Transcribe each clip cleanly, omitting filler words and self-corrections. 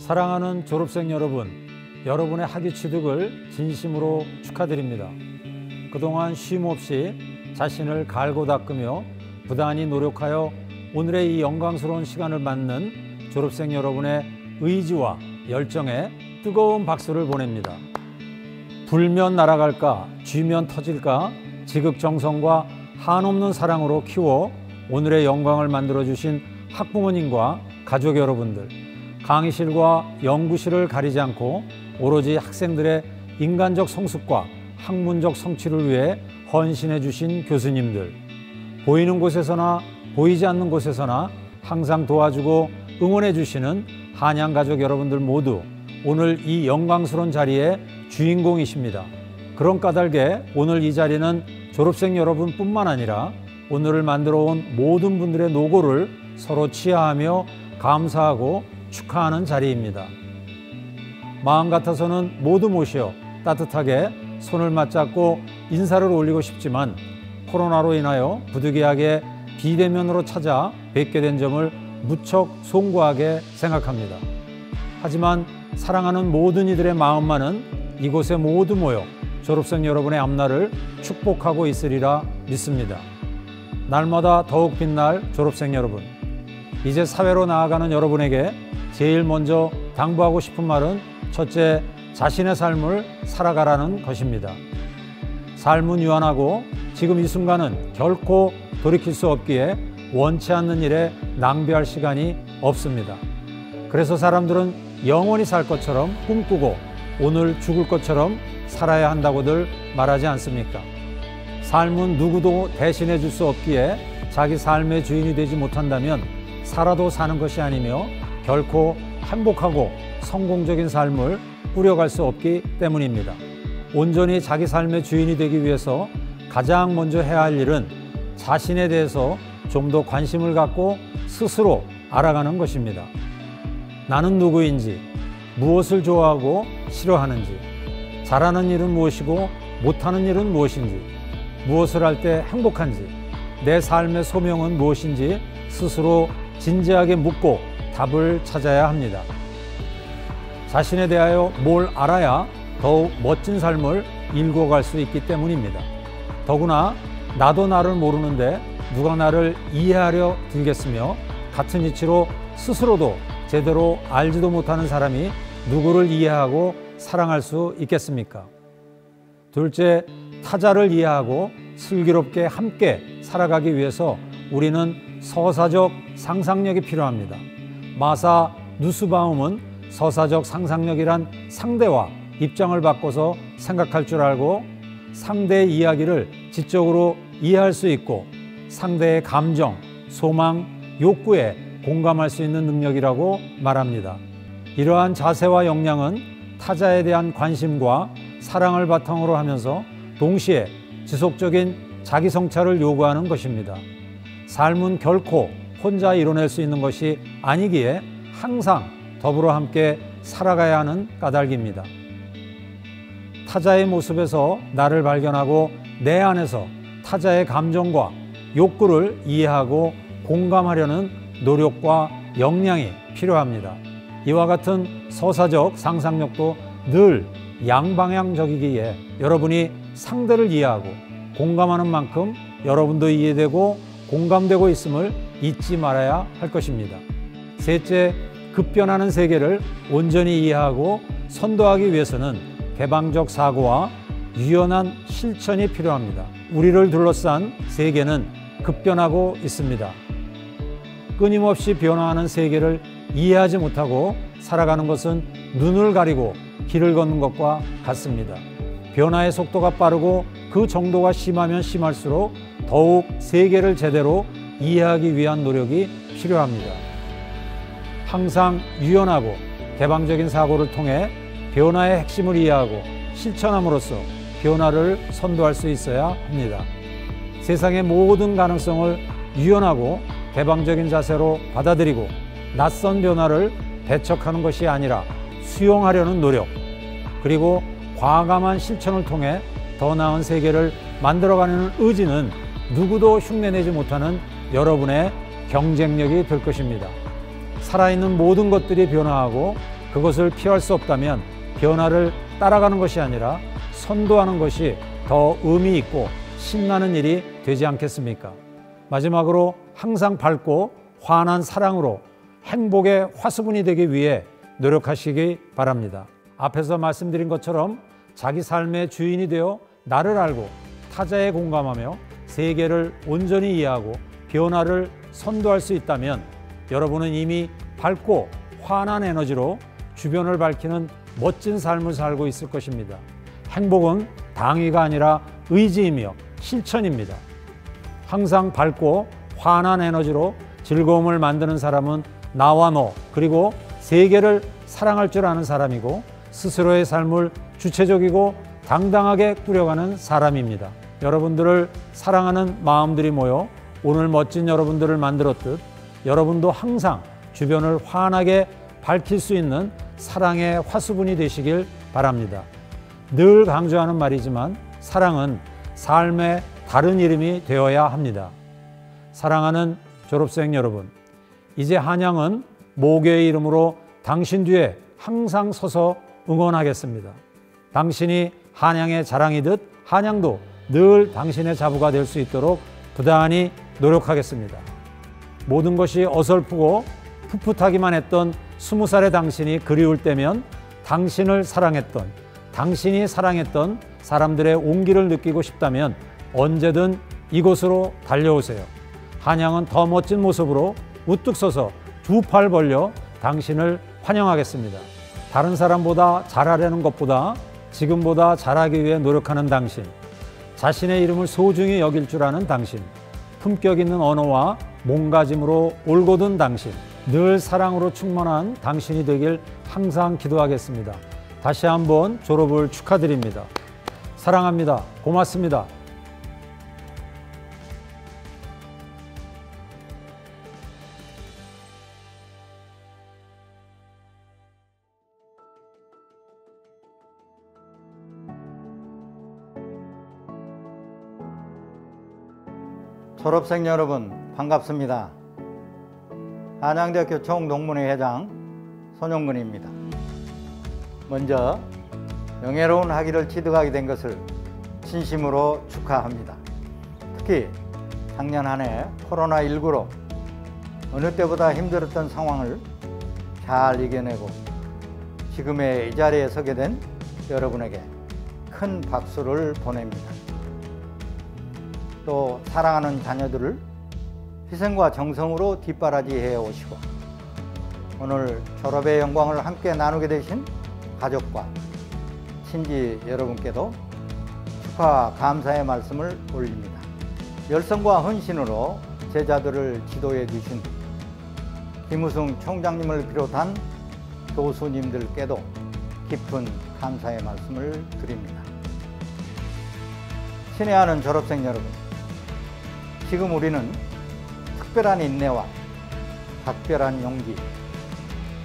사랑하는 졸업생 여러분, 여러분의 학위 취득을 진심으로 축하드립니다. 그동안 쉼 없이 자신을 갈고 닦으며 부단히 노력하여 오늘의 이 영광스러운 시간을 맞는 졸업생 여러분의 의지와 열정에 뜨거운 박수를 보냅니다. 불면 날아갈까, 쥐면 터질까 지극정성과 한없는 사랑으로 키워 오늘의 영광을 만들어주신 학부모님과 가족 여러분들, 강의실과 연구실을 가리지 않고 오로지 학생들의 인간적 성숙과 학문적 성취를 위해 헌신해 주신 교수님들, 보이는 곳에서나 보이지 않는 곳에서나 항상 도와주고 응원해 주시는 한양 가족 여러분들 모두 오늘 이 영광스러운 자리의 주인공이십니다. 그런 까닭에 오늘 이 자리는 졸업생 여러분뿐만 아니라 오늘을 만들어 온 모든 분들의 노고를 서로 치하하며 감사하고 축하하는 자리입니다. 마음 같아서는 모두 모셔 따뜻하게 손을 맞잡고 인사를 올리고 싶지만 코로나로 인하여 부득이하게 비대면으로 찾아 뵙게 된 점을 무척 송구하게 생각합니다. 하지만 사랑하는 모든 이들의 마음만은 이곳에 모두 모여 졸업생 여러분의 앞날을 축복하고 있으리라 믿습니다. 날마다 더욱 빛날 졸업생 여러분, 이제 사회로 나아가는 여러분에게 제일 먼저 당부하고 싶은 말은 첫째, 자신의 삶을 살아가라는 것입니다. 삶은 유한하고 지금 이 순간은 결코 돌이킬 수 없기에 원치 않는 일에 낭비할 시간이 없습니다. 그래서 사람들은 영원히 살 것처럼 꿈꾸고 오늘 죽을 것처럼 살아야 한다고들 말하지 않습니까? 삶은 누구도 대신해 줄 수 없기에 자기 삶의 주인이 되지 못한다면 살아도 사는 것이 아니며 결코 행복하고 성공적인 삶을 꾸려갈 수 없기 때문입니다. 온전히 자기 삶의 주인이 되기 위해서 가장 먼저 해야 할 일은 자신에 대해서 좀 더 관심을 갖고 스스로 알아가는 것입니다. 나는 누구인지, 무엇을 좋아하고 싫어하는지, 잘하는 일은 무엇이고 못하는 일은 무엇인지, 무엇을 할 때 행복한지, 내 삶의 소명은 무엇인지 스스로 진지하게 묻고 답을 찾아야 합니다. 자신에 대하여 뭘 알아야 더욱 멋진 삶을 일궈갈 수 있기 때문입니다. 더구나 나도 나를 모르는데 누가 나를 이해하려 들겠으며 같은 이치로 스스로도 제대로 알지도 못하는 사람이 누구를 이해하고 사랑할 수 있겠습니까? 둘째, 타자를 이해하고 슬기롭게 함께 살아가기 위해서 우리는 서사적 상상력이 필요합니다. 마사 누스바움은 서사적 상상력이란 상대와 입장을 바꿔서 생각할 줄 알고 상대의 이야기를 지적으로 이해할 수 있고 상대의 감정, 소망, 욕구에 공감할 수 있는 능력이라고 말합니다. 이러한 자세와 역량은 타자에 대한 관심과 사랑을 바탕으로 하면서 동시에 지속적인 자기 성찰을 요구하는 것입니다. 삶은 결코 혼자 이뤄낼 수 있는 것이 아니기에 항상 더불어 함께 살아가야 하는 까닭입니다. 타자의 모습에서 나를 발견하고 내 안에서 타자의 감정과 욕구를 이해하고 공감하려는 노력과 역량이 필요합니다. 이와 같은 서사적 상상력도 늘 양방향적이기에 여러분이 상대를 이해하고 공감하는 만큼 여러분도 이해되고 공감되고 있음을 잊지 말아야 할 것입니다. 셋째, 급변하는 세계를 온전히 이해하고 선도하기 위해서는 개방적 사고와 유연한 실천이 필요합니다. 우리를 둘러싼 세계는 급변하고 있습니다. 끊임없이 변화하는 세계를 이해하지 못하고 살아가는 것은 눈을 가리고 길을 걷는 것과 같습니다. 변화의 속도가 빠르고 그 정도가 심하면 심할수록 더욱 세계를 제대로 이해하기 위한 노력이 필요합니다. 항상 유연하고 개방적인 사고를 통해 변화의 핵심을 이해하고 실천함으로써 변화를 선도할 수 있어야 합니다. 세상의 모든 가능성을 유연하고 개방적인 자세로 받아들이고 낯선 변화를 배척하는 것이 아니라 수용하려는 노력, 그리고 과감한 실천을 통해 더 나은 세계를 만들어가는 의지는 누구도 흉내내지 못하는 여러분의 경쟁력이 될 것입니다. 살아있는 모든 것들이 변화하고 그것을 피할 수 없다면 변화를 따라가는 것이 아니라 선도하는 것이 더 의미 있고 신나는 일이 되지 않겠습니까? 마지막으로 항상 밝고 환한 사랑으로 행복의 화수분이 되기 위해 노력하시기 바랍니다. 앞에서 말씀드린 것처럼 자기 삶의 주인이 되어 나를 알고 타자에 공감하며 세계를 온전히 이해하고 변화를 선도할 수 있다면 여러분은 이미 밝고 환한 에너지로 주변을 밝히는 멋진 삶을 살고 있을 것입니다. 행복은 당위가 아니라 의지이며 실천입니다. 항상 밝고 환한 에너지로 즐거움을 만드는 사람은 나와 너 그리고 세계를 사랑할 줄 아는 사람이고 스스로의 삶을 주체적이고 당당하게 꾸려가는 사람입니다. 여러분들을 사랑하는 마음들이 모여 오늘 멋진 여러분들을 만들었듯 여러분도 항상 주변을 환하게 밝힐 수 있는 사랑의 화수분이 되시길 바랍니다. 늘 강조하는 말이지만 사랑은 삶의 다른 이름이 되어야 합니다. 사랑하는 졸업생 여러분, 이제 한양은 모교의 이름으로 당신 뒤에 항상 서서 응원하겠습니다. 당신이 한양의 자랑이듯 한양도 늘 당신의 자부가 될 수 있도록 부단히 노력하겠습니다. 모든 것이 어설프고 풋풋하기만 했던 20살의 당신이 그리울 때면 당신을 사랑했던, 당신이 사랑했던 사람들의 온기를 느끼고 싶다면 언제든 이곳으로 달려오세요. 한양은 더 멋진 모습으로 우뚝 서서 두 팔 벌려 당신을 환영하겠습니다. 다른 사람보다 잘하려는 것보다 지금보다 잘하기 위해 노력하는 당신, 자신의 이름을 소중히 여길 줄 아는 당신, 품격 있는 언어와 몸가짐으로 올곧은 당신, 늘 사랑으로 충만한 당신이 되길 항상 기도하겠습니다. 다시 한번 졸업을 축하드립니다. 사랑합니다. 고맙습니다. 졸업생 여러분 반갑습니다. 한양대학교 총동문회 회장 손용근입니다. 먼저 명예로운 학위를 취득하게 된 것을 진심으로 축하합니다. 특히 작년 한 해 코로나19로 어느 때보다 힘들었던 상황을 잘 이겨내고 지금의 이 자리에 서게 된 여러분에게 큰 박수를 보냅니다. 또 사랑하는 자녀들을 희생과 정성으로 뒷바라지해 오시고 오늘 졸업의 영광을 함께 나누게 되신 가족과 친지 여러분께도 축하 감사의 말씀을 올립니다. 열성과 헌신으로 제자들을 지도해 주신 김우승 총장님을 비롯한 교수님들께도 깊은 감사의 말씀을 드립니다. 친애하는 졸업생 여러분, 지금 우리는 특별한 인내와 각별한 용기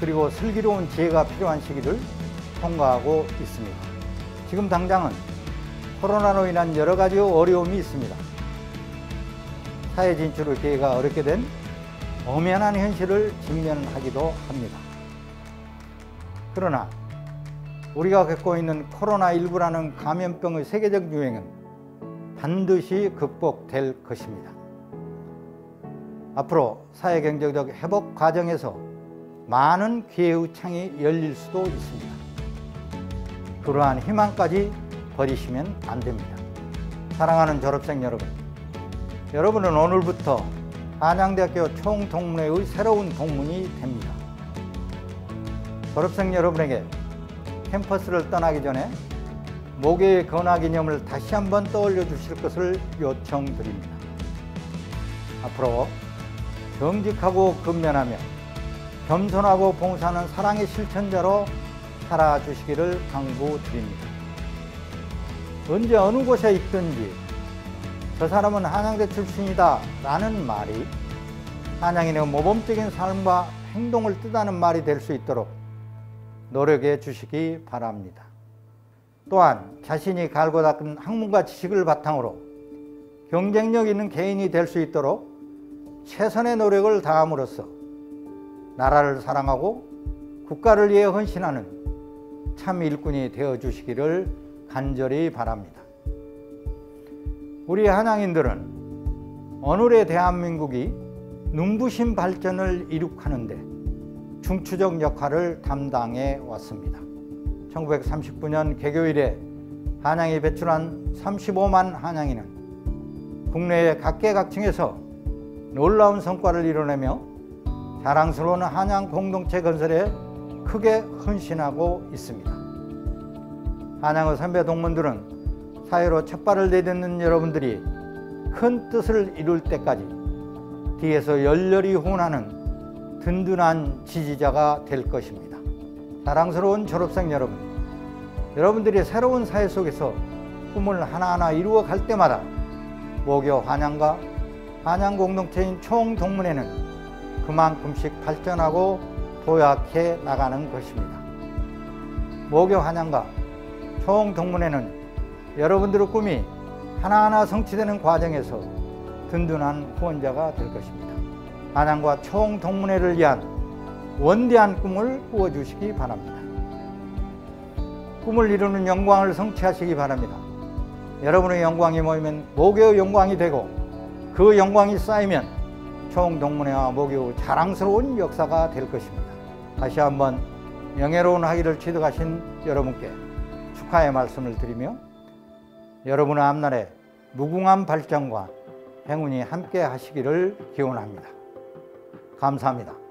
그리고 슬기로운 지혜가 필요한 시기를 통과하고 있습니다. 지금 당장은 코로나로 인한 여러 가지 어려움이 있습니다. 사회 진출의 기회가 어렵게 된 엄연한 현실을 직면하기도 합니다. 그러나 우리가 겪고 있는 코로나19라는 감염병의 세계적 유행은 반드시 극복될 것입니다. 앞으로 사회경제적 회복 과정에서 많은 기회의 창이 열릴 수도 있습니다. 그러한 희망까지 버리시면 안 됩니다. 사랑하는 졸업생 여러분, 여러분은 오늘부터 한양대학교 총동문회의 새로운 동문이 됩니다. 졸업생 여러분에게 캠퍼스를 떠나기 전에 모교의 건화기념을 다시 한번 떠올려 주실 것을 요청드립니다. 앞으로 정직하고 근면하며 겸손하고 봉사하는 사랑의 실천자로 살아주시기를 당부드립니다. 언제 어느 곳에 있든지 저 사람은 한양대 출신이다 라는 말이 한양인의 모범적인 삶과 행동을 뜻하는 말이 될 수 있도록 노력해 주시기 바랍니다. 또한 자신이 갈고 닦은 학문과 지식을 바탕으로 경쟁력 있는 개인이 될 수 있도록 최선의 노력을 다함으로써 나라를 사랑하고 국가를 위해 헌신하는 참 일꾼이 되어 주시기를 간절히 바랍니다. 우리 한양인들은 오늘의 대한민국이 눈부신 발전을 이룩하는데 중추적 역할을 담당해 왔습니다. 1939년 개교 이래 한양이 배출한 35만 한양인은 국내의 각계각층에서 놀라운 성과를 이뤄내며 자랑스러운 한양 공동체 건설에 크게 헌신하고 있습니다. 한양의 선배 동문들은 사회로 첫 발을 내딛는 여러분들이 큰 뜻을 이룰 때까지 뒤에서 열렬히 후원하는 든든한 지지자가 될 것입니다. 사랑스러운 졸업생 여러분, 여러분들이 새로운 사회 속에서 꿈을 하나하나 이루어 갈 때마다 모교 한양과 한양 공동체인 총동문회는 그만큼씩 발전하고 도약해 나가는 것입니다. 모교 한양과 총동문회는 여러분들의 꿈이 하나하나 성취되는 과정에서 든든한 후원자가 될 것입니다. 한양과 총동문회를 위한 원대한 꿈을 꾸어주시기 바랍니다. 꿈을 이루는 영광을 성취하시기 바랍니다. 여러분의 영광이 모이면 모교의 영광이 되고 그 영광이 쌓이면 총동문회와 모교의 자랑스러운 역사가 될 것입니다. 다시 한번 명예로운 학위를 취득하신 여러분께 축하의 말씀을 드리며 여러분의 앞날에 무궁한 발전과 행운이 함께 하시기를 기원합니다. 감사합니다.